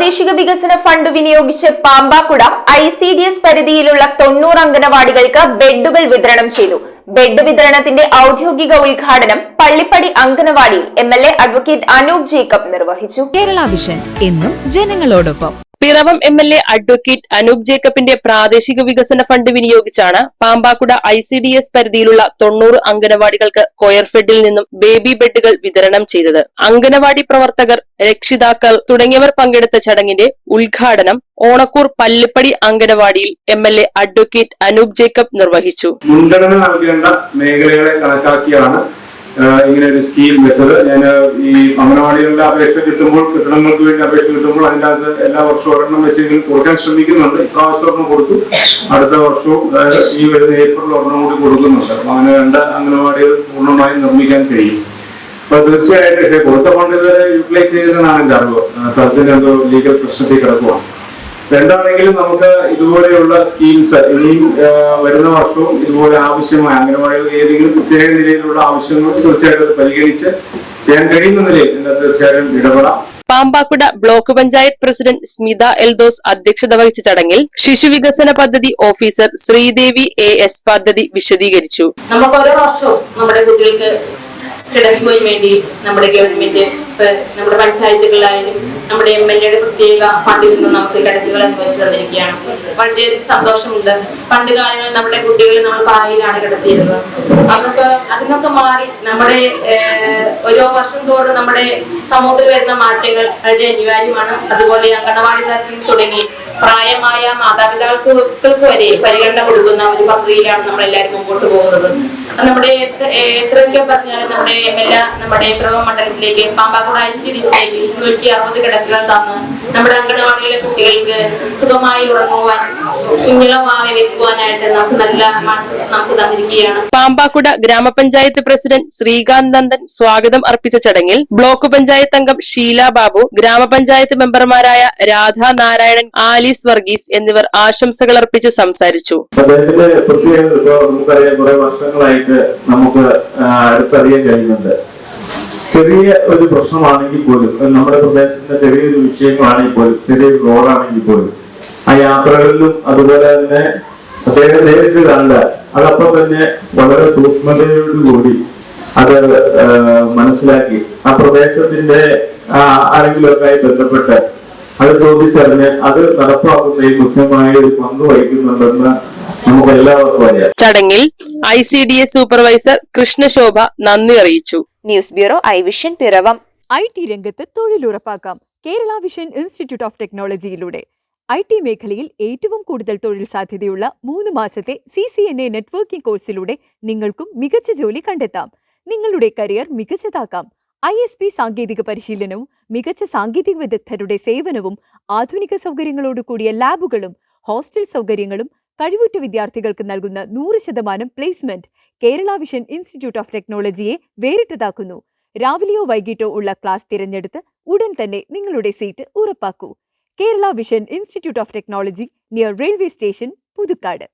പ്രാദേശിക വികസന fund വിനിയോഗിച്ച് Pampakuda ICDS പരിധിയിലുള്ള 90 അംഗനവാടികൾക്ക് ബെഡുകൾ വിതരണം ചെയ്തു. ബെഡ് വിതരണത്തിന്റെ ഔദ്യോഗിക ഉദ്ഘാടനം പള്ളിപ്പടി അംഗനവാടിയിൽ MLA അഡ്വക്കേറ്റ് അനൂപ് ജേക്കബ് നിർവഹിച്ചു. കേരള വിഷൻ എന്നും ജനങ്ങളോടൊപ്പം. പിറവം MLA അഡ്വക്കേറ്റ് അനൂപ് ജേക്കബിന്റെ പ്രാദേശിക വികസന ഫണ്ട് വിനിയോഗിച്ചാണ് പാമ്പാക്കുട ICDS പരിധിയിലുള്ള 90 അംഗനവാടികൾക്ക് കൊയർഫെഡിൽ നിന്നും ബേബി ബെഡുകൾ വിതരണം ചെയ്തത്. അംഗനവാടി പ്രവർത്തകർ, രക്ഷിതാക്കൾ തുടങ്ങിയവർ പങ്കെടുത്ത ചടങ്ങിന്റെ ഉദ്ഘാടനം ഓണക്കൂർ പള്ളിപ്പടി അംഗനവാടിയിൽ MLA അഡ്വക്കേറ്റ് അനൂപ് ജേക്കബ് നിർവഹിച്ചു. മുൻഗണന നൽകേണ്ട മേഖലകളെ കണക്കാക്കിയാണ് ഇങ്ങനെ ഒരു സ്കീം വെച്ചത്. ഞാൻ ഈ അംഗനവാടികളുടെ അപേക്ഷ കിട്ടുമ്പോൾ, കെട്ടിടങ്ങൾക്ക് വേണ്ടി അപേക്ഷ കിട്ടുമ്പോൾ അതിൻ്റെ അകത്ത് എല്ലാ വർഷവും ഒരെണ്ണം വെച്ചെങ്കിലും കൊടുക്കാൻ ശ്രമിക്കുന്നുണ്ട്. ഇപ്രാവശ്യം ഒരെണ്ണം കൊടുത്തു, അടുത്ത വർഷവും ഈ വരുന്ന ഏപ്രിൽ ഒരെണ്ണം കൂടി കൊടുക്കുന്നുണ്ട്. അപ്പൊ അങ്ങനെ 2 അംഗനവാടികൾ പൂർണ്ണമായും നിർമ്മിക്കാൻ കഴിയും. അപ്പൊ തീർച്ചയായിട്ടും കൊടുത്ത ഫണ്ട് ഇതുവരെ യൂട്ടിലൈസ് ചെയ്തതെന്നാണ് എന്റെ അറിവ്. സ്ഥലത്തിന്റെ എന്തോ ലീഗൽ പ്രശ്നത്തിൽ കിടക്കുവാണ്. എന്താണെങ്കിലും നമുക്ക് ഇതുപോലെയുള്ള സ്കീംസ് ഇനിയും വരുന്ന വർഷവും ഇതുപോലെ ആവശ്യമായ അംഗനവാടികൾ ഏതെങ്കിലും പ്രത്യേക നിലയിലുള്ള ആവശ്യങ്ങൾ തീർച്ചയായിട്ടും പരിഗണിച്ച് ചെയ്യാൻ കഴിയുന്ന നിലയിൽ തീർച്ചയായും ഇടപെടാം. പാമ്പാക്കുട ബ്ലോക്ക് പഞ്ചായത്ത് പ്രസിഡന്റ് സ്മിത എൽദോസ് അധ്യക്ഷത വഹിച്ച ചടങ്ങിൽ ശിശുവികസന പദ്ധതി ഓഫീസർ ശ്രീദേവി AS പദ്ധതി വിശദീകരിച്ചു. നമുക്ക് ഓരോ വർഷവും നമ്മുടെ കുട്ടികൾക്ക് കിടക്കുകയും വേണ്ടി നമ്മുടെ ഗവൺമെന്റ്, നമ്മുടെ പഞ്ചായത്തുകളായാലും നമ്മുടെ MLA പ്രത്യേക ഫണ്ടിൽ നിന്നും നമുക്ക് കിടക്കുകൾ അനുവദിച്ചു തന്നിരിക്കുകയാണ്. വളരെ സന്തോഷമുണ്ട്. പണ്ട് കാലങ്ങളിൽ നമ്മുടെ കുട്ടികളെ നമ്മൾ പായയിലാണ് കിടത്തിയിരുന്നത്. അതിനൊക്കെ മാറി നമ്മുടെ ഓരോ വർഷം തോറും നമ്മുടെ സമൂഹത്തിൽ വരുന്ന മാറ്റങ്ങൾ വളരെ അനിവാര്യമാണ്. അതുപോലെ അംഗനവാടി തലത്തിൽ തുടങ്ങി പ്രായമായ മാതാപിതാക്കൾക്ക് വരെ പരിഗണന കൊടുക്കുന്ന ഒരു പദ്ധതിയിലാണ് നമ്മളെല്ലാവരും മുമ്പോട്ട് പോകുന്നത്. നമ്മുടെ എത്രയൊക്കെ പറഞ്ഞാലും നമ്മുടെ MLA നമ്മുടെ പിറവം മണ്ഡലത്തിലേക്ക് പാമ്പാക്കുട ICDS 260 കിടക്കുകൾ തന്ന് നമ്മുടെ അംഗനവാടിയിലെ കുട്ടികൾക്ക് സുഖമായി ഉറങ്ങുവാൻ, കുഞ്ഞിളമായി വെക്കുവാനായിട്ട് നമുക്ക് നല്ല മനസ്സ് നമുക്ക് തന്നിരിക്കുകയാണ്. പാമ്പാക്കുട ഗ്രാമപഞ്ചായത്ത് പ്രസിഡന്റ് ശ്രീകാന്ത് നന്ദൻ സ്വാഗതം അർപ്പിച്ച ചടങ്ങിൽ ബ്ലോക്ക് പഞ്ചായത്ത് അംഗം ഷീല ബാബു, ഗ്രാമപഞ്ചായത്ത് മെമ്പർമാരായ രാധാ നാരായണൻ, ആലീസ് വർഗീസ് എന്നിവർ ആശംസകൾ അർപ്പിച്ച് സംസാരിച്ചു. നമുക്ക് അടുത്തറിയാൻ കഴിയുന്നുണ്ട്. ചെറിയ ഒരു പ്രശ്നമാണെങ്കിൽ പോലും, നമ്മുടെ പ്രദേശത്തിന്റെ ചെറിയൊരു വിഷയങ്ങളാണെങ്കിൽ പോലും, ചെറിയൊരു റോഡാണെങ്കിൽ പോലും, ആ യാത്രകളിലും അതുപോലെ തന്നെ അദ്ദേഹം നേരിട്ട് കണ്ട് അതപ്പം തന്നെ വളരെ സൂക്ഷ്മതയോടുകൂടി അത് മനസ്സിലാക്കി ആ പ്രദേശത്തിന്റെ ആരെങ്കിലുമൊക്കെ ആയി ബന്ധപ്പെട്ട് അത് ചോദിച്ചറിഞ്ഞ് അത് നടപ്പാക്കുന്നതിൽ മുഖ്യമായ ഒരു പങ്ക് വഹിക്കുന്നുണ്ടെന്ന് നമുക്ക് എല്ലാവർക്കും അറിയാം. ചടങ്ങിൽ ICDS സൂപ്പർവൈസർ കൃഷ്ണശോഭ നന്ദി അറിയിച്ചു. ന്യൂസ് ബ്യൂറോ ഐവിഷൻ പിറവം. IT രംഗത്ത് തൊഴിലുറപ്പാക്കാം കേരള വിഷൻ ഇൻസ്റ്റിറ്റ്യൂട്ട് ഓഫ് ടെക്നോളജിയിലൂടെ. IT മേഖലയിൽ ഏറ്റവും കൂടുതൽ തൊഴിൽ സാധ്യതയുള്ള 3 മാസത്തെ CCNA നെറ്റ്വർക്കിംഗ് കോഴ്സിലൂടെ നിങ്ങൾക്കും മികച്ച ജോലി കണ്ടെത്താം. നിങ്ങളുടെ കരിയർ മികച്ചതാക്കാം. ISP സാങ്കേതിക പരിശീലനവും മികച്ച സാങ്കേതിക വിദഗ്ധരുടെ സേവനവും ആധുനിക സൗകര്യങ്ങളോടുകൂടിയ ലാബുകളും ഹോസ്റ്റൽ സൗകര്യങ്ങളും കഴിവുറ്റ വിദ്യാർത്ഥികൾക്ക് നൽകുന്ന 100% placement Kerala vision institute of ടെക്നോളജിയെ വേറിട്ടതാക്കുന്നു. രാവിലെയോ വൈകിട്ടോ ഉള്ള ക്ലാസ് തിരഞ്ഞെടുത്ത് ഉടൻ തന്നെ നിങ്ങളുടെ സീറ്റ് ഉറപ്പാക്കൂ. Kerala vision institute of technology, near railway station, Puthukkad.